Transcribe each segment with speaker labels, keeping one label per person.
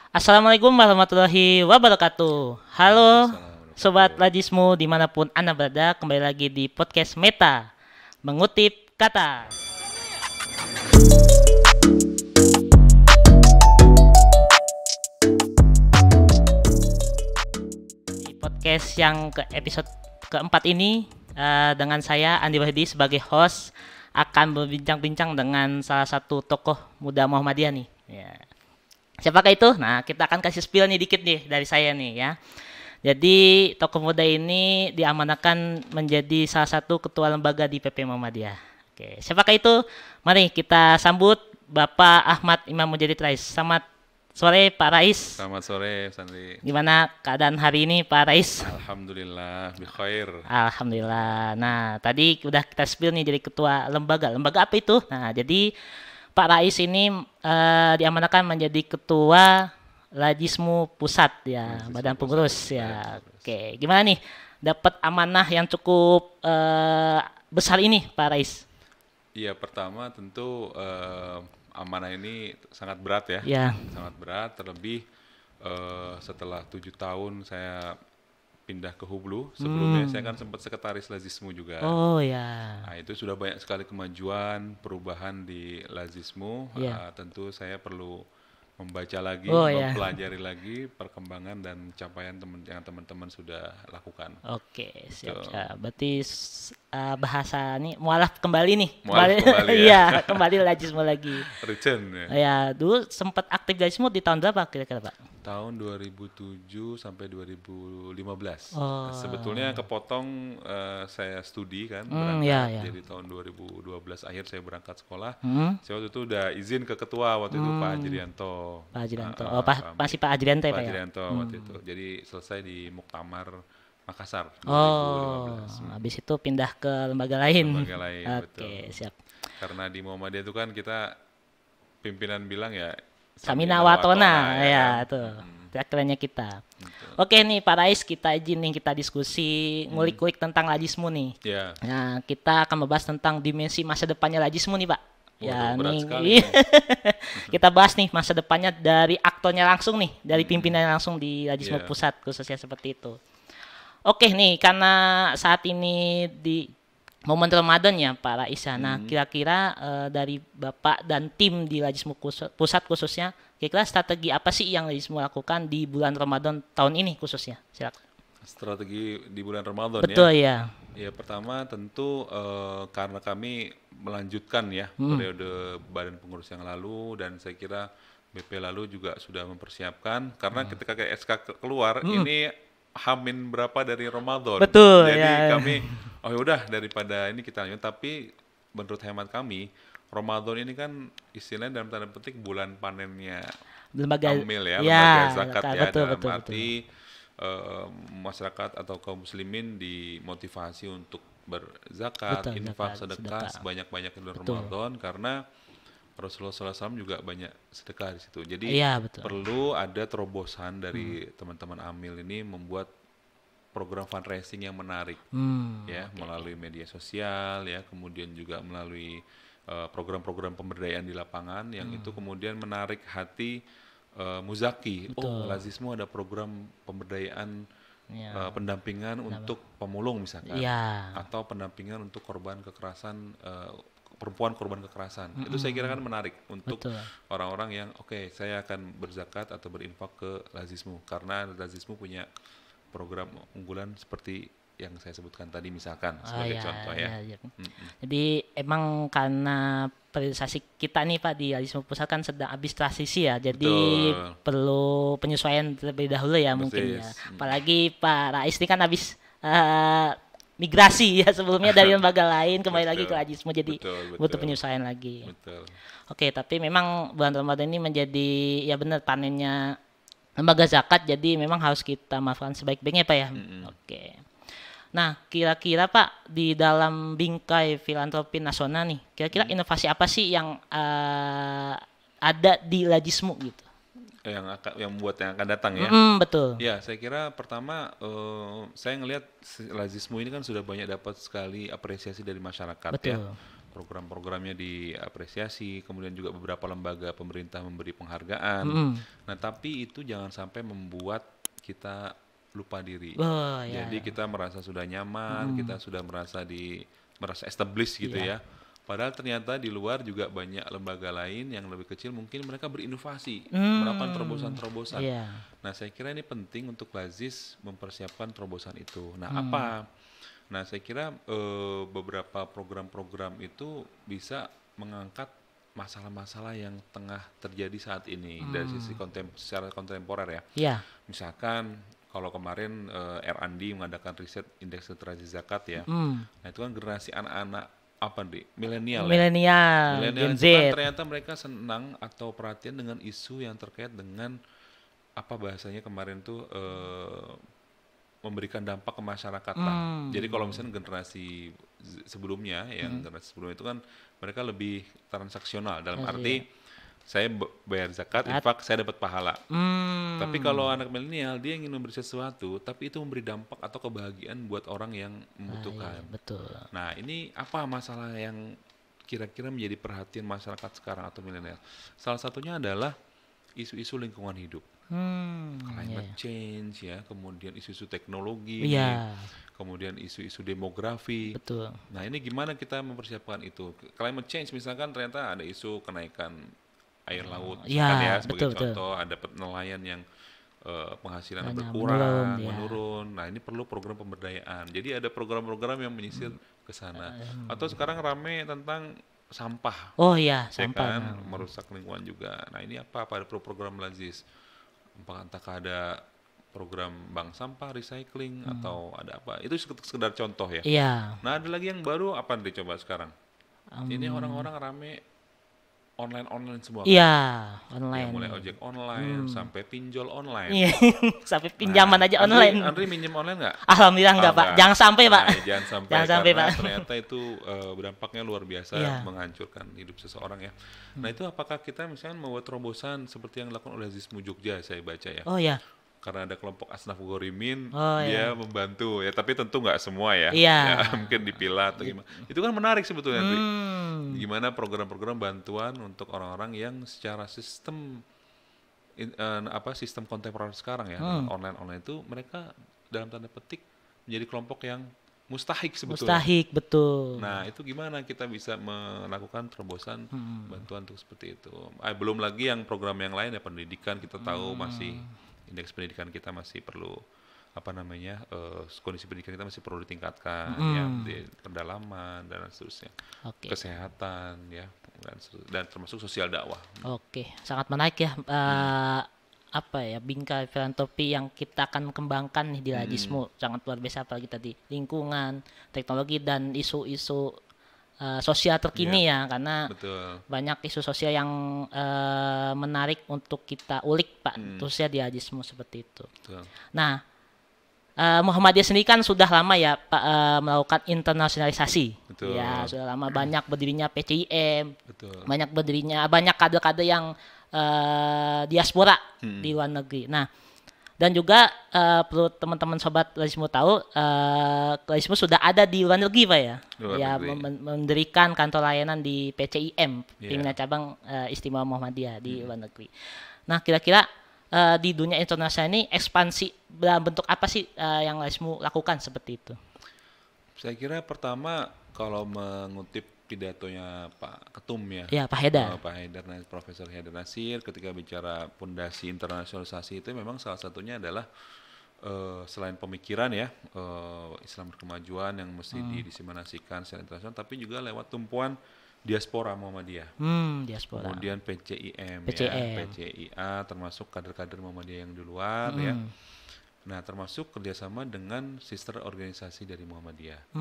Speaker 1: Assalamualaikum warahmatullahi wabarakatuh. Halo
Speaker 2: Waalaikumsalam
Speaker 1: Sobat
Speaker 2: warahmatullahi.
Speaker 1: Lajismu dimanapun Anda berada, kembali lagi di podcast Meta, mengutip kata. Di podcast yang ke episode keempat ini, dengan saya Andi Wahidi sebagai host akan berbincang-bincang dengan salah satu tokoh muda Muhammadiyah nih. Ya. Siapakah itu? Nah, kita akan kasih spill nih dikit nih dari saya nih ya. Jadi tokoh muda ini diamanahkan menjadi salah satu ketua lembaga di PP Muhammadiyah. Oke, siapakah itu? Mari kita sambut Bapak Ahmad Imam Mujadid Rais. Selamat sore Pak Rais.
Speaker 2: Selamat sore, Sandri.
Speaker 1: Gimana keadaan hari ini Pak Rais?
Speaker 2: Alhamdulillah, bikhair.
Speaker 1: Alhamdulillah. Nah, tadi udah kita spill nih jadi ketua lembaga. Lembaga apa itu? Nah, jadi Pak Rais ini diamanahkan menjadi ketua Lajismu Pusat ya,
Speaker 2: Majlis
Speaker 1: Badan
Speaker 2: Pusat,
Speaker 1: Pengurus
Speaker 2: Badan
Speaker 1: ya.
Speaker 2: Pengurus.
Speaker 1: Oke, gimana nih dapat amanah yang cukup besar ini Pak Rais?
Speaker 2: Iya, pertama tentu amanah ini sangat berat ya,
Speaker 1: Ya.
Speaker 2: sangat berat. Terlebih setelah 7 tahun saya pindah ke Hublu. Sebelumnya saya kan sempat sekretaris Lazismu juga.
Speaker 1: Oh ya.
Speaker 2: Nah, itu sudah banyak sekali kemajuan, perubahan di Lazismu.
Speaker 1: Iya.
Speaker 2: Tentu saya perlu membaca lagi,
Speaker 1: Oh ya.
Speaker 2: mempelajari lagi perkembangan dan capaian yang teman-teman sudah lakukan.
Speaker 1: Oke, siap
Speaker 2: Betul.
Speaker 1: siap. Berarti bahasa ini mualaf kembali nih.
Speaker 2: Mualaf kembali ya.
Speaker 1: Iya, kembali Lajismu lagi.
Speaker 2: Return ya.
Speaker 1: Ya, dulu sempat aktif Lajismu di tahun berapa kira-kira Pak?
Speaker 2: Tahun 2007 sampai 2015.
Speaker 1: Oh.
Speaker 2: Sebetulnya kepotong saya studi kan
Speaker 1: Hmm,
Speaker 2: berangkat.
Speaker 1: ya, ya.
Speaker 2: Jadi tahun 2012 akhir saya berangkat sekolah.
Speaker 1: Hmm.
Speaker 2: Saya waktu itu udah izin ke ketua waktu itu Pak Ajrianto.
Speaker 1: Pak Ajrianto.
Speaker 2: Ah,
Speaker 1: Oh,
Speaker 2: ah,
Speaker 1: masih Pak Ajrianto ya,
Speaker 2: Pak
Speaker 1: Pak ya?
Speaker 2: Ajrianto waktu itu. Jadi selesai di Muktamar Makassar
Speaker 1: Oh,
Speaker 2: 2015.
Speaker 1: habis itu pindah ke lembaga lain.
Speaker 2: Lembaga lain,
Speaker 1: Oke,
Speaker 2: betul.
Speaker 1: siap.
Speaker 2: Karena di Muhammadiyah itu kan kita pimpinan bilang ya
Speaker 1: Samina Watona, ya,
Speaker 2: kan.
Speaker 1: tuh. Tagline-nya kita. Oke nih Pak Rais, kita izin nih kita diskusi ngulik-ngulik tentang Lajismu nih.
Speaker 2: Ya,
Speaker 1: Nah, kita akan membahas tentang dimensi masa depannya Lajismu nih, Pak. Ya,
Speaker 2: waduh, berat
Speaker 1: nih,
Speaker 2: sekali nih.
Speaker 1: kita bahas nih masa depannya dari aktornya langsung nih, dari pimpinannya langsung di Lajismu
Speaker 2: Iya.
Speaker 1: Pusat khususnya seperti itu. Oke nih, karena saat ini di momen Ramadan ya Pak Rais ya. Nah, kira-kira dari Bapak dan tim di Lajismu Pusat khususnya, kira-kira strategi apa sih yang Lajismu lakukan di bulan Ramadan tahun ini khususnya? Silakan.
Speaker 2: Strategi di bulan Ramadan
Speaker 1: Betul
Speaker 2: ya.
Speaker 1: ya.
Speaker 2: Ya, pertama tentu karena kami melanjutkan ya periode badan pengurus yang lalu, dan saya kira BP lalu juga sudah mempersiapkan karena ketika kayak SK keluar ini Hamin berapa dari Ramadan.
Speaker 1: Betul,
Speaker 2: Jadi
Speaker 1: ya.
Speaker 2: kami oh yaudah daripada ini kita lanjut, tapi menurut hemat kami Ramadan ini kan istilahnya dalam tanda petik bulan panennya
Speaker 1: Lembaga
Speaker 2: Amil ya,
Speaker 1: ya,
Speaker 2: lembaga zakat ya,
Speaker 1: betul,
Speaker 2: dalam
Speaker 1: betul,
Speaker 2: arti masyarakat atau kaum muslimin dimotivasi untuk berzakat,
Speaker 1: Betul,
Speaker 2: infak,
Speaker 1: zakat,
Speaker 2: sedekah
Speaker 1: sedekah.
Speaker 2: sebanyak-banyak di bulan
Speaker 1: Betul.
Speaker 2: Ramadan, karena Rasulullah SAW juga banyak sedekah di situ. Jadi
Speaker 1: Iya, betul.
Speaker 2: perlu ada terobosan dari teman-teman Amil ini membuat program fundraising yang menarik ya, melalui media sosial ya, kemudian juga melalui program-program pemberdayaan di lapangan yang itu kemudian menarik hati muzaki. Oh, Lazismu ada program pemberdayaan
Speaker 1: Ya.
Speaker 2: pendampingan untuk pemulung misalkan,
Speaker 1: Iya.
Speaker 2: atau pendampingan untuk korban kekerasan perempuan korban kekerasan. Itu saya kira kan menarik untuk
Speaker 1: Betul.
Speaker 2: orang-orang yang oke, saya akan berzakat atau berinfak ke Lazismu karena Lazismu punya program unggulan seperti yang saya sebutkan tadi misalkan sebagai
Speaker 1: ya,
Speaker 2: contoh ya.
Speaker 1: ya. Jadi emang karena periodisasi kita nih Pak di Lajismu Pusat kan sedang habis transisi ya. Jadi
Speaker 2: Betul.
Speaker 1: perlu penyesuaian terlebih dahulu ya mungkin ya.
Speaker 2: Persis.
Speaker 1: Apalagi Pak Rais ini kan habis migrasi ya sebelumnya dari lembaga lain kembali lagi ke
Speaker 2: Betul.
Speaker 1: Lajismu, jadi
Speaker 2: Betul,
Speaker 1: butuh
Speaker 2: betul.
Speaker 1: penyesuaian lagi.
Speaker 2: Betul.
Speaker 1: Oke, tapi memang bulan Ramadan ini menjadi ya benar panennya lembaga zakat, jadi memang harus kita manfaatkan sebaik-baiknya Pak ya. Oke. Nah, kira-kira Pak di dalam bingkai filantropi nasional nih, kira-kira inovasi apa sih yang ada di Lajismu gitu?
Speaker 2: Yang buat yang akan datang ya.
Speaker 1: Betul.
Speaker 2: Ya, saya kira pertama saya ngelihat Lazismu ini kan sudah banyak dapat sekali apresiasi dari masyarakat ya.
Speaker 1: Betul.
Speaker 2: program-programnya diapresiasi, kemudian juga beberapa lembaga pemerintah memberi penghargaan. Nah, tapi itu jangan sampai membuat kita lupa diri.
Speaker 1: Oh, ya.
Speaker 2: Jadi kita merasa sudah nyaman, kita sudah merasa established gitu ya. Padahal ternyata di luar juga banyak lembaga lain yang lebih kecil, mungkin mereka berinovasi, melakukan terobosan-terobosan. Nah, saya kira ini penting untuk Lazis mempersiapkan terobosan itu. Nah, apa? Nah, saya kira beberapa program-program itu bisa mengangkat masalah-masalah yang tengah terjadi saat ini dari sisi secara kontemporer ya. Misalkan kalau kemarin R&D mengadakan riset indeks literasi zakat ya. Nah, itu kan generasi anak-anak apa nih? Milenial
Speaker 1: Gen Z.
Speaker 2: Kan ternyata mereka senang atau perhatian dengan isu yang terkait dengan apa bahasanya kemarin tuh memberikan dampak ke masyarakat lah. Jadi kalau misalnya generasi sebelumnya, generasi sebelumnya itu kan mereka lebih transaksional dalam arti saya bayar zakat, infak, saya dapat pahala. Tapi kalau anak milenial dia ingin memberi sesuatu, tapi itu memberi dampak atau kebahagiaan buat orang yang membutuhkan.
Speaker 1: Betul.
Speaker 2: Nah, ini apa masalah yang kira-kira menjadi perhatian masyarakat sekarang atau milenial? Salah satunya adalah isu-isu lingkungan hidup. Climate change ya, kemudian isu-isu teknologi, kemudian isu-isu demografi.
Speaker 1: Betul.
Speaker 2: Nah, ini gimana kita mempersiapkan itu? Climate change misalkan ternyata ada isu kenaikan air laut, sebagai contoh, ada nelayan yang penghasilan berkurang, menurun. Nah, ini perlu program pemberdayaan. Jadi ada program-program yang menyisir ke sana. Atau sekarang rame tentang sampah.
Speaker 1: Oh iya, sampah.
Speaker 2: Kan, merusak lingkungan juga. Nah, ini apa? Ada program Lazis. Entahkah ada program bank sampah, recycling, atau ada apa? Itu sekedar contoh ya. Nah, ada lagi yang baru apa nih coba sekarang? Ini orang-orang rame online semua.
Speaker 1: Online.
Speaker 2: Ya, mulai ojek online sampai pinjol online.
Speaker 1: Sampai pinjaman aja online.
Speaker 2: Andri minjem online nggak?
Speaker 1: Alhamdulillah nggak, Pak. Jangan sampai, Pak.
Speaker 2: Jangan sampai, Pak. Ternyata itu berdampaknya luar biasa, menghancurkan hidup seseorang ya. Nah, itu apakah kita misalnya membuat terobosan seperti yang dilakukan oleh Zismu Jogja, saya baca ya.
Speaker 1: Oh ya.
Speaker 2: Karena ada kelompok Asnaf Gorimin, dia membantu ya, tapi tentu nggak semua ya. Mungkin dipilah atau gimana. Itu kan menarik sebetulnya, Andri. Gimana program-program bantuan untuk orang-orang yang secara sistem kontemporer sekarang ya, online itu mereka dalam tanda petik menjadi kelompok yang mustahik sebetulnya.
Speaker 1: Mustahik, betul.
Speaker 2: Nah, itu gimana kita bisa melakukan terobosan bantuan untuk seperti itu. Belum lagi yang program yang lain ya, pendidikan kita tahu masih indeks pendidikan kita masih perlu kondisi pendidikan kita masih perlu ditingkatkan ya, di pendalaman dan seterusnya. Kesehatan ya, dan termasuk sosial dakwah.
Speaker 1: Sangat menarik ya. Bingkai filantropi yang kita akan kembangkan nih di Lazismu sangat luar biasa, apalagi tadi lingkungan, teknologi dan isu-isu sosial terkini ya, karena banyak isu sosial yang menarik untuk kita ulik, Pak, khususnya di Lazismu seperti itu. Nah, Muhammadiyah sendiri kan sudah lama ya, Pak, melakukan internasionalisasi. Ya, sudah lama, banyak berdirinya PCIM, banyak kader-kader yang diaspora di luar negeri. Nah, dan juga perlu teman-teman sobat Lazismu tahu, Lazismu sudah ada di luar negeri, Pak ya. Mendirikan kantor layanan di PCIM, pimpinan cabang Istimewa Muhammadiyah di luar negeri. Nah, kira-kira di dunia internasional ini ekspansi dalam bentuk apa sih yang Lazismu lakukan seperti itu?
Speaker 2: Saya kira pertama kalau mengutip pidatonya Pak Ketum ya,
Speaker 1: Pak Haidar.
Speaker 2: Profesor Haidar Nasir ketika bicara pondasi internasionalisasi itu memang salah satunya adalah selain pemikiran ya, Islam berkemajuan yang mesti didiseminasikan secara internasional, tapi juga lewat tumpuan diaspora Muhammadiyah. Kemudian PCIM. Ya, PCIA termasuk kader-kader Muhammadiyah yang di luar ya. Nah, termasuk kerjasama dengan sister organisasi dari Muhammadiyah.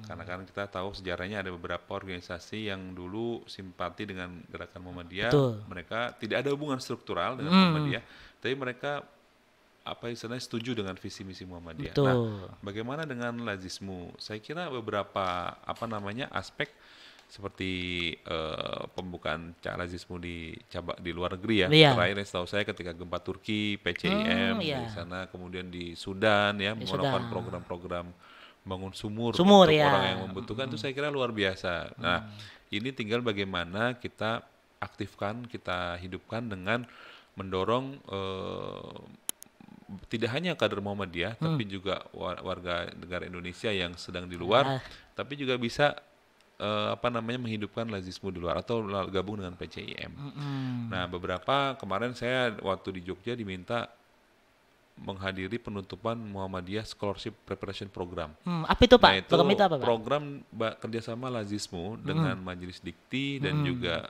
Speaker 2: Karena kan kita tahu sejarahnya ada beberapa organisasi yang dulu simpati dengan gerakan Muhammadiyah. Mereka tidak ada hubungan struktural dengan Muhammadiyah, tapi mereka setuju dengan visi misi Muhammadiyah. Nah, bagaimana dengan Lazismu? Saya kira beberapa aspek seperti pembukaan Lazismu di luar negeri ya. Terakhir setahu saya ketika gempa Turki, PCIM di sana, kemudian di Sudan ya, melakukan program-program bangun sumur
Speaker 1: Sumur,
Speaker 2: untuk
Speaker 1: ya.
Speaker 2: orang yang membutuhkan itu saya kira luar biasa. Nah, ini tinggal bagaimana kita aktifkan, kita hidupkan dengan mendorong tidak hanya kader Muhammadiyah, tapi juga warga negara Indonesia yang sedang di luar,
Speaker 1: Ah,
Speaker 2: tapi juga bisa menghidupkan lazismu di luar atau gabung dengan PCIM. Nah, beberapa kemarin saya waktu di Jogja diminta menghadiri penutupan Muhammadiyah Scholarship Preparation Program.
Speaker 1: Apa itu, Pak?
Speaker 2: Nah, itu
Speaker 1: Program itu apa, Pak?
Speaker 2: program kerjasama Lazismu dengan Majelis Dikti dan juga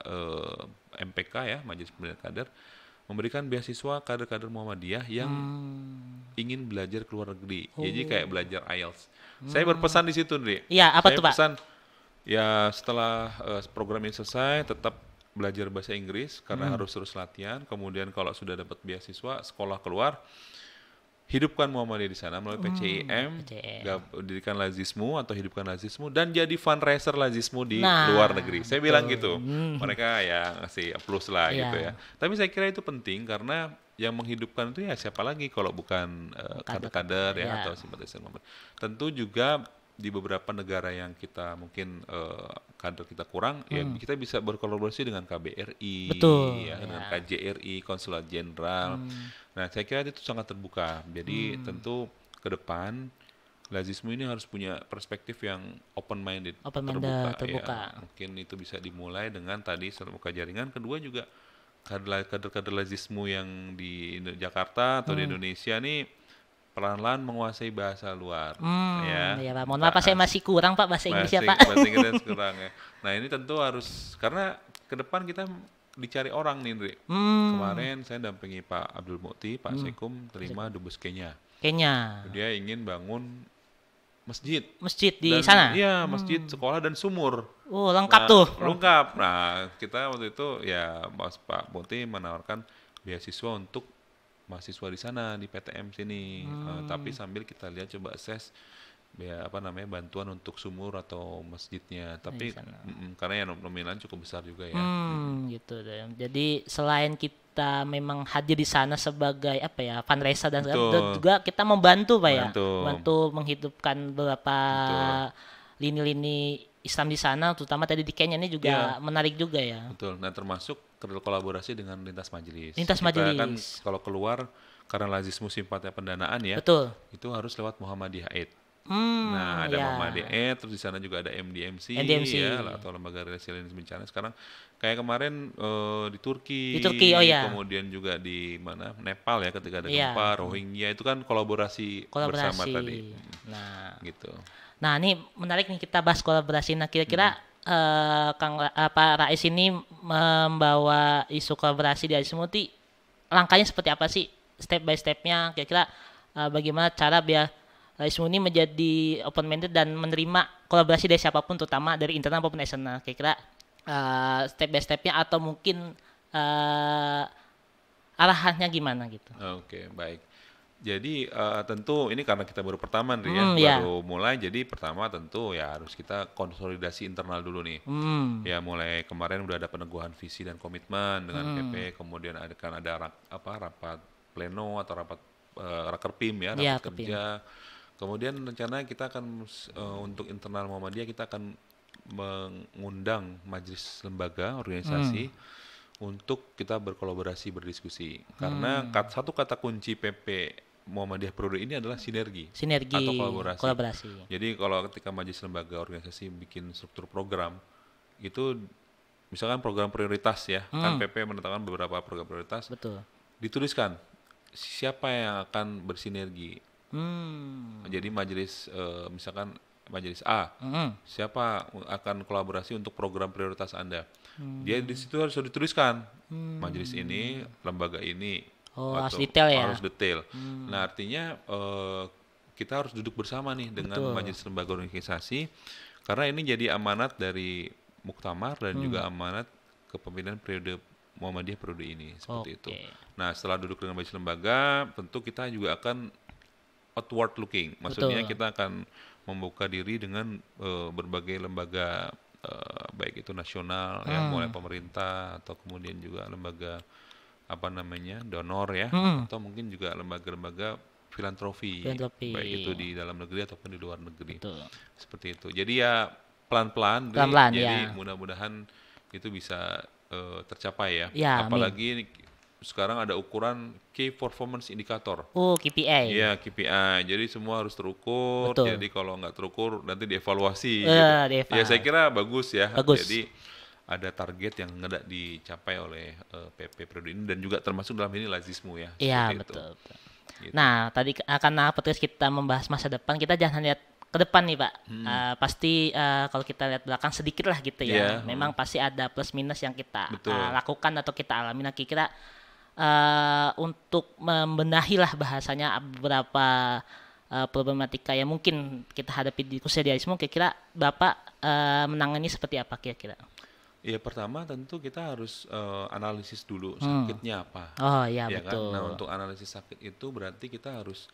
Speaker 2: MPK ya, Majelis Pembinaan Kader, memberikan beasiswa kader-kader Muhammadiyah yang ingin belajar ke luar negeri. Jadi kayak belajar IELTS. Saya berpesan di situ, Ndri.
Speaker 1: Iya, apa
Speaker 2: Saya
Speaker 1: tuh, Pak?
Speaker 2: pesan ya setelah program ini selesai tetap belajar bahasa Inggris karena harus terus latihan. Kemudian kalau sudah dapat beasiswa, sekolah keluar, hidupkan Muhammadiyah di sana melalui PCIM, dirikan Lazismu atau hidupkan Lazismu dan jadi fundraiser Lazismu di luar negeri. Saya bilang gitu. Mereka ya ngasih plus lah gitu ya. Tapi saya kira itu penting karena yang menghidupkan itu ya siapa lagi kalau bukan kader-kader ya atau simpatisan Muhammadiyah. Tentu juga di beberapa negara yang kita mungkin kader kita kurang, ya kita bisa berkolaborasi dengan KBRI, ya, dengan KJRI, Konsulat Jenderal. Nah, saya kira itu sangat terbuka. Jadi tentu ke depan Lazismu ini harus punya perspektif yang open-minded, terbuka. Ya. Mungkin itu bisa dimulai dengan tadi membuka jaringan. Kedua juga kader-kader Lazismu yang di Jakarta atau di Indonesia nih pelan-pelan menguasai bahasa luar.
Speaker 1: Ya, Pak. Mohon maaf, saya masih kurang, Pak, bahasa Inggris ya, Pak.
Speaker 2: Bahasa Inggris kurang ya. Nah, ini tentu harus, karena ke depan kita dicari orang nih, Ndri. Kemarin saya dampingi Pak Abdul Mukti, Pak Sekum terima Dubes Kenya. Dia ingin bangun masjid.
Speaker 1: Masjid di sana?
Speaker 2: Iya, masjid, sekolah, dan sumur.
Speaker 1: Oh, lengkap tuh.
Speaker 2: Lengkap. Nah, kita waktu itu ya Pak Mukti menawarkan beasiswa untuk mahasiswa di sana di PTM sini, tapi sambil kita lihat coba assess ya bantuan untuk sumur atau masjidnya, tapi karena ya nominalnya cukup besar juga ya.
Speaker 1: Gitu deh. Jadi selain kita memang hadir di sana sebagai fundraiser dan juga kita membantu, Pak, ya, bantu menghidupkan beberapa lini-lini Islam di sana, terutama tadi di Kenya ini juga menarik juga ya.
Speaker 2: Betul. Nah, termasuk kolaborasi dengan lintas majelis.
Speaker 1: Majelis.
Speaker 2: Kan kalau keluar karena Lazismu sifatnya pendanaan ya.
Speaker 1: Betul.
Speaker 2: Itu harus lewat Muhammadiyah Aid. Nah, ada Muhammadiyah Aid, terus di sana juga ada MDMC. Ya, atau Lembaga Resiliensi Bencana. Sekarang kayak kemarin di Turki. Kemudian juga di Nepal ya, ketika ada gempa, Rohingya, itu kan kolaborasi bersama tadi.
Speaker 1: Nah,
Speaker 2: gitu.
Speaker 1: Nah, ini menarik nih kita bahas kolaborasi. Nah, kira-kira Pak Rais ini membawa isu kolaborasi di Lazismu, langkahnya seperti apa sih? Step by stepnya, kira-kira bagaimana cara biar Lazismu ini menjadi open-minded dan menerima kolaborasi dari siapapun, terutama dari internal maupun eksternal. Kira-kira step by stepnya atau mungkin arahannya gimana gitu?
Speaker 2: Oke, baik. Jadi tentu ini karena kita baru pertama nih baru mulai, jadi pertama tentu ya harus kita konsolidasi internal dulu nih. Ya mulai kemarin udah ada peneguhan visi dan komitmen dengan PP, kemudian akan ada rapat pleno atau rapat rakerpim ya, rapat kerja. Kemudian rencana kita akan untuk internal Muhammadiyah kita akan mengundang majelis lembaga organisasi untuk kita berkolaborasi, berdiskusi. Karena satu kata kunci PP Muhammadiyah Periode ini adalah sinergi atau kolaborasi. Jadi kalau ketika majelis lembaga organisasi bikin struktur program, itu misalkan program prioritas ya, kan PP menetapkan beberapa program prioritas.
Speaker 1: Betul.
Speaker 2: Dituliskan siapa yang akan bersinergi. Jadi majelis misalkan majelis A, siapa akan kolaborasi untuk program prioritas Anda. Dia di situ harus dituliskan majelis ini, lembaga ini.
Speaker 1: Harus detail ya.
Speaker 2: Harus detail. Nah, artinya kita harus duduk bersama nih dengan majelis lembaga organisasi, karena ini jadi amanat dari Muktamar dan juga amanat kepemimpinan periode Muhammadiyah periode ini, seperti itu. Nah, setelah duduk dengan majelis lembaga, tentu kita juga akan outward looking. Maksudnya kita akan membuka diri dengan berbagai lembaga, baik itu nasional ya, mulai pemerintah atau kemudian juga lembaga donor ya, atau mungkin juga lembaga-lembaga filantropi,
Speaker 1: Filantropi.
Speaker 2: baik itu di dalam negeri ataupun di luar negeri.
Speaker 1: Betul.
Speaker 2: Seperti itu. Jadi ya pelan-pelan, Dri.
Speaker 1: Pelan-pelan,
Speaker 2: Jadi
Speaker 1: ya.
Speaker 2: mudah-mudahan itu bisa tercapai ya.
Speaker 1: Ya, amin.
Speaker 2: Apalagi sekarang ada ukuran Key Performance Indicator.
Speaker 1: KPI.
Speaker 2: Iya, KPI. Jadi semua harus terukur.
Speaker 1: Betul.
Speaker 2: Jadi kalau nggak terukur nanti dievaluasi.
Speaker 1: Dieval.
Speaker 2: Ya saya kira bagus ya.
Speaker 1: Bagus.
Speaker 2: Jadi ada target yang hendak dicapai oleh PP periode ini dan juga termasuk dalam ini lazismu ya.
Speaker 1: Iya,
Speaker 2: seperti itu.
Speaker 1: betul.
Speaker 2: Gitu.
Speaker 1: Nah, tadi karena podcast kita membahas masa depan, kita jangan lihat ke depan nih, Pak. Pasti kalau kita lihat belakang sedikit lah gitu ya.
Speaker 2: Iya,
Speaker 1: Memang pasti ada plus minus yang kita
Speaker 2: Betul.
Speaker 1: lakukan atau kita alami. Nah, kira-kira untuk membenahi lah bahasanya beberapa problematika yang mungkin kita hadapi di khususnya di Alismo, kira-kira Bapak menangani seperti apa kira-kira?
Speaker 2: Ya pertama tentu kita harus analisis dulu sakitnya apa.
Speaker 1: Oh iya,
Speaker 2: Ya kan?
Speaker 1: betul.
Speaker 2: Nah untuk analisis sakit itu berarti kita harus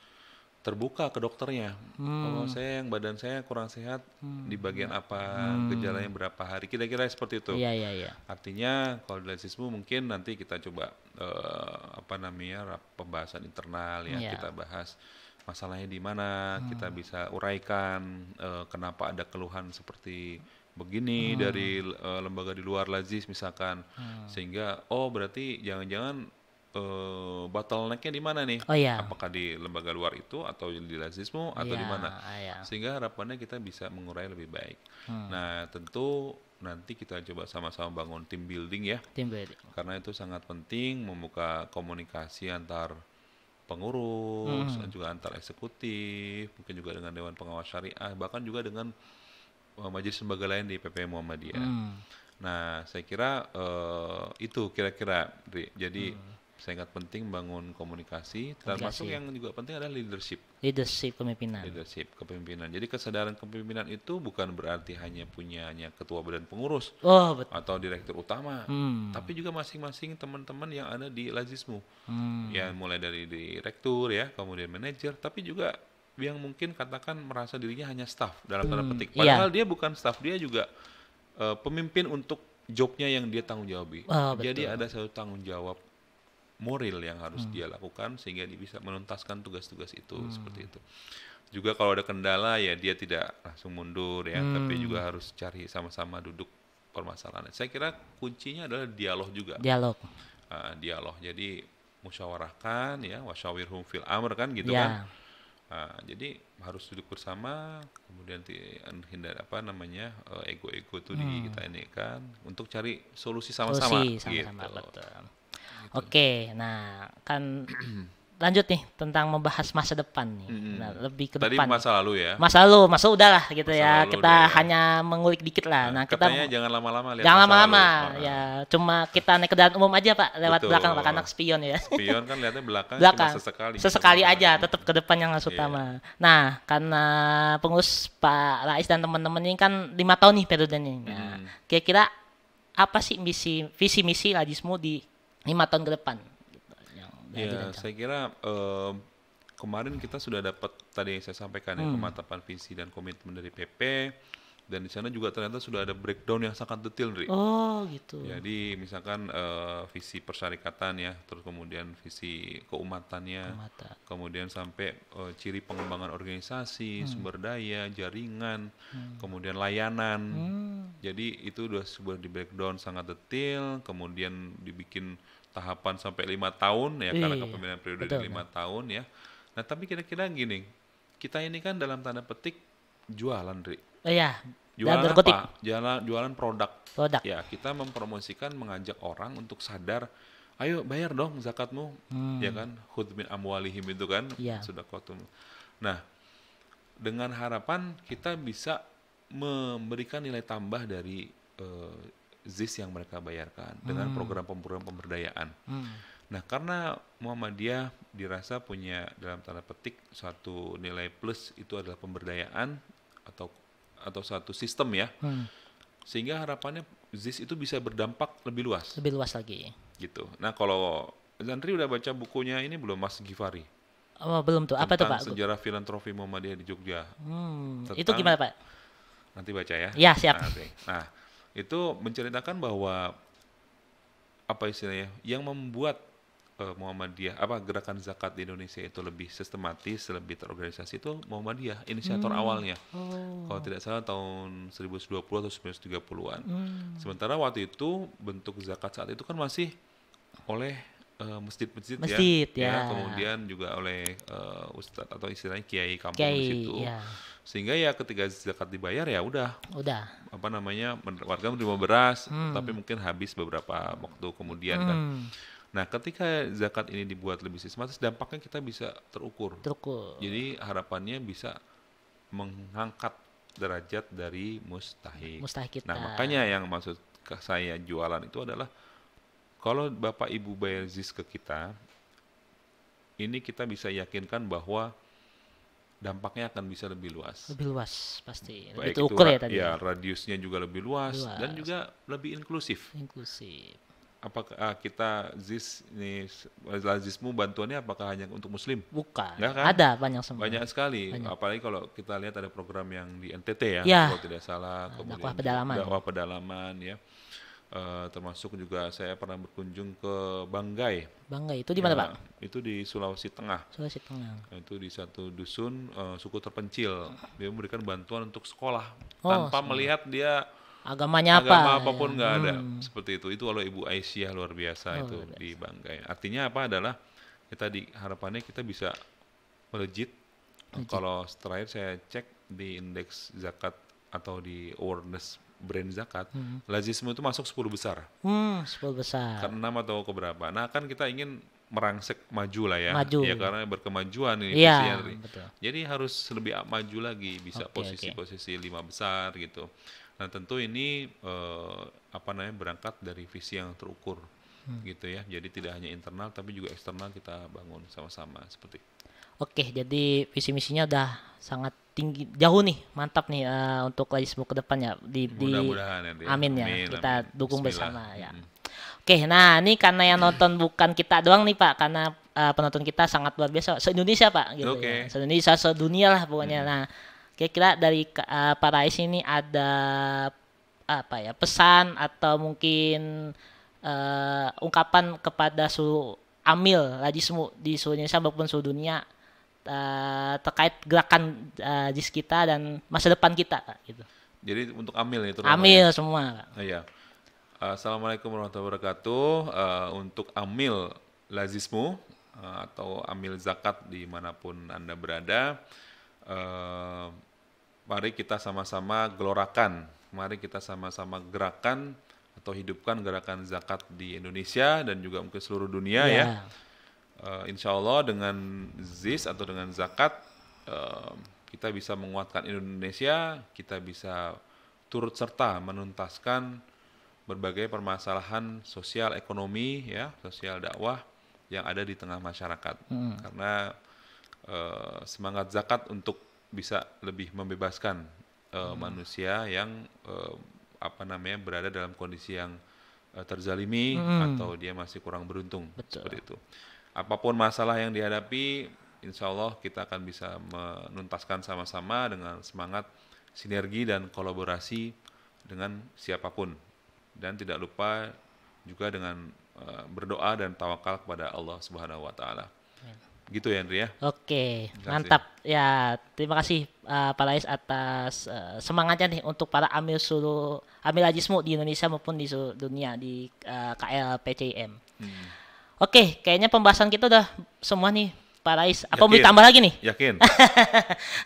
Speaker 2: terbuka ke dokternya. Oh badan saya kurang sehat di bagian apa, gejalanya berapa hari, kira-kira seperti itu.
Speaker 1: Iya.
Speaker 2: Artinya kalau di lazismu mungkin nanti kita coba pembahasan internal ya, kita bahas masalahnya di mana, kita bisa uraikan kenapa ada keluhan seperti begini dari lembaga di luar lazis misalkan, sehingga berarti jangan-jangan bottleneck-nya di mana nih?
Speaker 1: Oh iya.
Speaker 2: Apakah di lembaga luar itu atau di lazismu atau di mana? Sehingga harapannya kita bisa mengurai lebih baik. Nah tentu nanti kita coba sama-sama bangun tim building ya.
Speaker 1: Tim building.
Speaker 2: Karena itu sangat penting membuka komunikasi antar pengurus, juga antar eksekutif, mungkin juga dengan Dewan Pengawas Syariah, bahkan juga dengan majelis lembaga lain di PP Muhammadiyah. Nah, saya kira itu kira-kira, jadi sangat penting bangun komunikasi, termasuk yang juga penting adalah leadership kepemimpinan. Jadi kesadaran kepemimpinan itu bukan berarti hanya punyanya ketua badan pengurus atau direktur utama, tapi juga masing-masing teman-teman yang ada di lazismu, ya mulai dari direktur ya, kemudian manajer, tapi juga yang mungkin katakan merasa dirinya hanya staff dalam tanda petik, padahal dia bukan staff, dia juga pemimpin untuk jobnya yang dia tanggung jawabi. Jadi ada satu tanggung jawab moral yang harus dia lakukan sehingga dia bisa menuntaskan tugas-tugas itu, seperti itu. Juga kalau ada kendala ya dia tidak langsung mundur ya, tapi juga harus cari sama-sama duduk permasalahan. Saya kira kuncinya adalah dialog juga. Dialog. Jadi musyawarahkan ya, wasyawirhum fil amr kan gitu kan. Jadi harus duduk bersama, kemudian hindar ego-ego itu kita ini kan untuk cari solusi sama-sama. Gitu.
Speaker 1: Betul. Oke, nah kan lanjut nih tentang membahas masa depan nih. Nah, lebih ke
Speaker 2: Tadi
Speaker 1: depan.
Speaker 2: masa lalu ya.
Speaker 1: Masa lalu udahlah gitu ya. Kita hanya mengulik dikit lah. Nah,
Speaker 2: katanya jangan lama-lama lihat.
Speaker 1: Jangan lama-lama. Ya, cuma kita naik kendaraan umum aja, Pak, lewat belakang Pak, anak spion ya.
Speaker 2: Spion kan lihatnya belakang cuma sesekali.
Speaker 1: Sesekali aja, tetap ke depan yang harus utama. Nah, karena pengurus Pak Rais dan teman-teman ini kan 5 tahun nih periodenya. Nah, kira-kira apa sih visi misi lazismu di 5 tahun ke depan?
Speaker 2: Ya, saya kira kemarin kita sudah dapat tadi yang saya sampaikan ya, pemantapan visi dan komitmen dari PP, dan di sana juga ternyata sudah ada breakdown yang sangat detail, Dri.
Speaker 1: Oh, gitu.
Speaker 2: Jadi misalkan visi persyarikatan ya, terus kemudian visi keumatannya, kemudian sampai ciri pengembangan organisasi, sumber daya, jaringan, kemudian layanan. Jadi itu sudah di breakdown sangat detail, kemudian dibikin tahapan sampai 5 tahun ya, karena kepemimpinan periode 5 tahun ya. Nah tapi kira-kira gini, kita ini kan dalam tanda petik jualan, Dri. Jualan apa? Jualan produk. Ya, kita mempromosikan, mengajak orang untuk sadar, ayo bayar dong zakatmu, ya kan? Khudz min amwalihim itu kan, sedekahtum. Nah, dengan harapan kita bisa memberikan nilai tambah dari ZIS yang mereka bayarkan dengan program-program pemberdayaan. Nah, karena Muhammadiyah dirasa punya dalam tanda petik suatu nilai plus, itu adalah pemberdayaan atau suatu sistem ya, sehingga harapannya ZIS itu bisa berdampak lebih luas
Speaker 1: lagi
Speaker 2: gitu. Nah, kalau Zandri udah baca bukunya ini belum, Mas Ghifari?
Speaker 1: Belum tuh. Apa tuh, Pak?
Speaker 2: Tentang sejarah filantropi Muhammadiyah di Jogja.
Speaker 1: Itu gimana, Pak?
Speaker 2: Nanti baca ya.
Speaker 1: Ya, siap.
Speaker 2: Nah, itu menceritakan bahwa apa istilahnya, yang membuat Muhammadiyah gerakan zakat di Indonesia itu lebih sistematis, lebih terorganisasi itu Muhammadiyah inisiator awalnya. Kalau tidak salah tahun 1120 atau 1930-an. Sementara waktu itu bentuk zakat saat itu kan masih oleh masjid-masjid ya, kemudian juga oleh ustadz atau istilahnya kiai kampung di situ. Sehingga ya ketika zakat dibayar ya udah warga menerima beras, tapi mungkin habis beberapa waktu kemudian kan. Nah, ketika zakat ini dibuat lebih sistematis, dampaknya kita bisa terukur. Jadi harapannya bisa mengangkat derajat dari mustahik. Nah, makanya yang maksud saya jualan itu adalah kalau Bapak Ibu bayar ZIS ke kita, ini kita bisa yakinkan bahwa dampaknya akan bisa lebih luas.
Speaker 1: Lebih luas pasti.
Speaker 2: Baik
Speaker 1: lebih terukur ya tadi.
Speaker 2: Ya, radiusnya juga lebih luas dan juga lebih inklusif. Apakah kita ZIS ini ZISmu bantuannya apakah hanya untuk Muslim?
Speaker 1: Bukan.
Speaker 2: Nggak kan?
Speaker 1: Ada banyak
Speaker 2: sekali. Apalagi kalau kita lihat ada program yang di NTT ya, kalau tidak salah. Kemudian dakwah pedalaman ya. Termasuk juga saya pernah berkunjung ke Banggai.
Speaker 1: Banggai itu di mana Pak?
Speaker 2: Itu di Sulawesi Tengah. Itu di satu dusun suku terpencil. Dia memberikan bantuan untuk sekolah tanpa melihat dia
Speaker 1: agama
Speaker 2: apapun nggak ada seperti itu. Itu oleh Ibu Aisyah luar biasa itu di Banggai. Artinya apa adalah kita harapannya kita bisa melejit. Kalau terakhir saya cek di indeks zakat atau di awareness brand zakat, lazisme itu masuk 10 besar.
Speaker 1: 10 besar.
Speaker 2: Ke 6 atau ke berapa. Nah kan kita ingin merangsek maju lah ya. Ya karena berkemajuan ini
Speaker 1: betul.
Speaker 2: Jadi harus lebih maju lagi, bisa posisi-posisi 5 besar gitu. Nah tentu ini berangkat dari visi yang terukur gitu ya. Jadi tidak hanya internal tapi juga eksternal kita bangun sama-sama seperti itu.
Speaker 1: Oke, jadi visi misinya udah sangat tinggi, jauh nih, mantap nih untuk Lazismu ke depannya.
Speaker 2: Mudah-mudahan
Speaker 1: amin ya, kita dukung bersama ya. Oke, nah ini karena yang nonton bukan kita doang nih Pak, karena penonton kita sangat luar biasa, se-Indonesia Pak gitu ya. Se-Indonesia, se-dunia lah pokoknya. Nah, kira-kira dari Pak Rais ini ada pesan atau mungkin ungkapan kepada seluruh amil Lazismu di seluruh Indonesia maupun seluruh dunia terkait gerakan JIS kita dan masa depan kita Pak, gitu.
Speaker 2: Jadi untuk amil itu
Speaker 1: amil semua Pak.
Speaker 2: Iya. Assalamualaikum warahmatullahi wabarakatuh. Untuk amil Lazismu atau amil zakat dimanapun Anda berada, mari kita sama-sama gelorakan, mari kita sama-sama gerakan atau hidupkan gerakan zakat di Indonesia dan juga mungkin seluruh dunia ya. Insya Allah dengan ZIS atau dengan zakat kita bisa menguatkan Indonesia, kita bisa turut serta menuntaskan berbagai permasalahan sosial ekonomi ya, sosial dakwah yang ada di tengah masyarakat. Karena semangat zakat untuk bisa lebih membebaskan manusia yang berada dalam kondisi yang terzalimi atau dia masih kurang beruntung. Seperti itu. Apapun masalah yang dihadapi, insya Allah kita akan bisa menuntaskan sama-sama dengan semangat sinergi dan kolaborasi dengan siapapun. Dan tidak lupa juga dengan berdoa dan tawakal kepada Allah Subhanahu wa Ta'ala. Gitu ya Andri ya.
Speaker 1: Oke, mantap ya. Terima kasih Pak Rais atas semangatnya nih untuk para amil Lazismu di Indonesia maupun di seluruh dunia di KLPCIM. Oke, kayaknya pembahasan kita udah semua nih Pak Rais. Apa mau ditambah lagi nih?
Speaker 2: Yakin.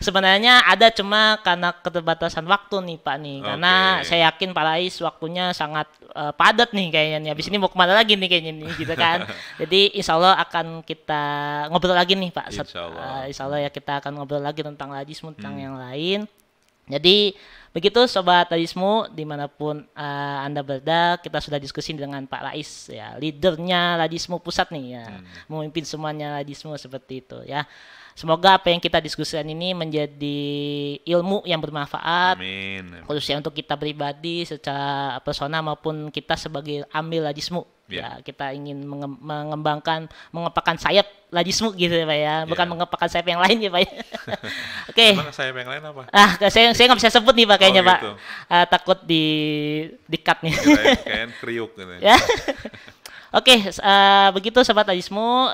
Speaker 1: Sebenarnya ada, cuma karena keterbatasan waktu nih Pak nih. Karena saya yakin Pak Rais waktunya sangat padat nih kayaknya nih. Habis ini mau kemana lagi nih kayaknya nih gitu kan. Jadi insya Allah akan kita ngobrol lagi nih Pak. Insya Allah ya kita akan ngobrol lagi tentang Lazismu, tentang yang lain. Jadi begitu Sobat Lazismu dimanapun Anda berada, kita sudah diskusi dengan Pak Rais ya, leadernya Lazismu pusat nih ya, memimpin semuanya Lazismu seperti itu ya. Semoga apa yang kita diskusikan ini menjadi ilmu yang bermanfaat.
Speaker 2: Amin.
Speaker 1: Khususnya untuk kita pribadi secara personal maupun kita sebagai amil Lazismu. Ya, kita ingin mengepakkan sayap Lazismu gitu ya Pak ya, bukan mengepakkan sayap yang lain ya Pak ya. Oke.
Speaker 2: Emang sayap yang lain apa?
Speaker 1: Saya nggak bisa sebut nih Pak kayaknya Pak. Takut di cut nih.
Speaker 2: Kirain kriuk gitu.
Speaker 1: Ya. Oke, begitu Sobat Adismu,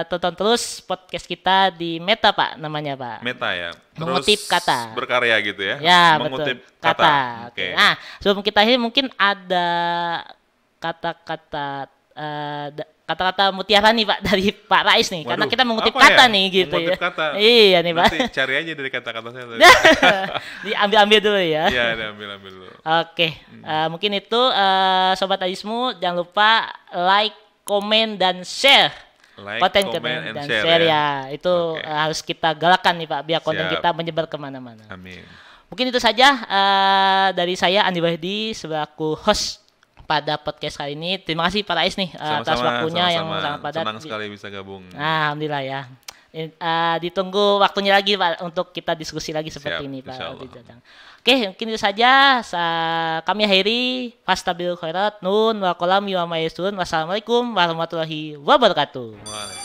Speaker 1: tonton terus podcast kita di Meta Pak, namanya Pak.
Speaker 2: Meta ya. Terus
Speaker 1: Mengutip kata.
Speaker 2: berkarya gitu ya.
Speaker 1: Ya,
Speaker 2: Mengutip
Speaker 1: betul. Kata.
Speaker 2: Oke.
Speaker 1: Nah, sebelum kita akhiri mungkin ada kata-kata kata-kata mutiara nih Pak dari Pak Rais nih, karena
Speaker 2: Waduh,
Speaker 1: kita mengutip
Speaker 2: apa
Speaker 1: kata
Speaker 2: ya?
Speaker 1: nih gitu
Speaker 2: Mengutip
Speaker 1: ya.
Speaker 2: kata.
Speaker 1: Iya nih Pak.
Speaker 2: Nanti cari aja dari kata-kata saya tadi.
Speaker 1: Diambil-ambil dulu ya.
Speaker 2: Iya, ambil dulu.
Speaker 1: Oke, mungkin itu Sobat Adismu, jangan lupa like, komen, dan share
Speaker 2: Like,
Speaker 1: konten
Speaker 2: comment,
Speaker 1: kita
Speaker 2: and
Speaker 1: dan
Speaker 2: share
Speaker 1: share
Speaker 2: ya.
Speaker 1: ya. Itu
Speaker 2: Oke.
Speaker 1: harus kita galakan nih Pak, biar konten
Speaker 2: Siap.
Speaker 1: kita menyebar kemana-mana.
Speaker 2: Amin.
Speaker 1: Mungkin itu saja dari saya Andi Wahdi selaku host pada podcast kali ini. Terima kasih Pak Rais nih atas waktunya yang sangat padat.
Speaker 2: Senang sekali bisa gabung.
Speaker 1: Alhamdulillah ya. Ditunggu waktunya lagi Pak untuk kita diskusi lagi seperti
Speaker 2: Siap,
Speaker 1: ini Pak.
Speaker 2: insyaallah.
Speaker 1: Oke, mungkin itu saja. Kami akhiri. Fastabil khairat. Nun wa qalam wa ma yasturun. Wassalamualaikum warahmatullahi wabarakatuh.
Speaker 2: Waalaikumsalam.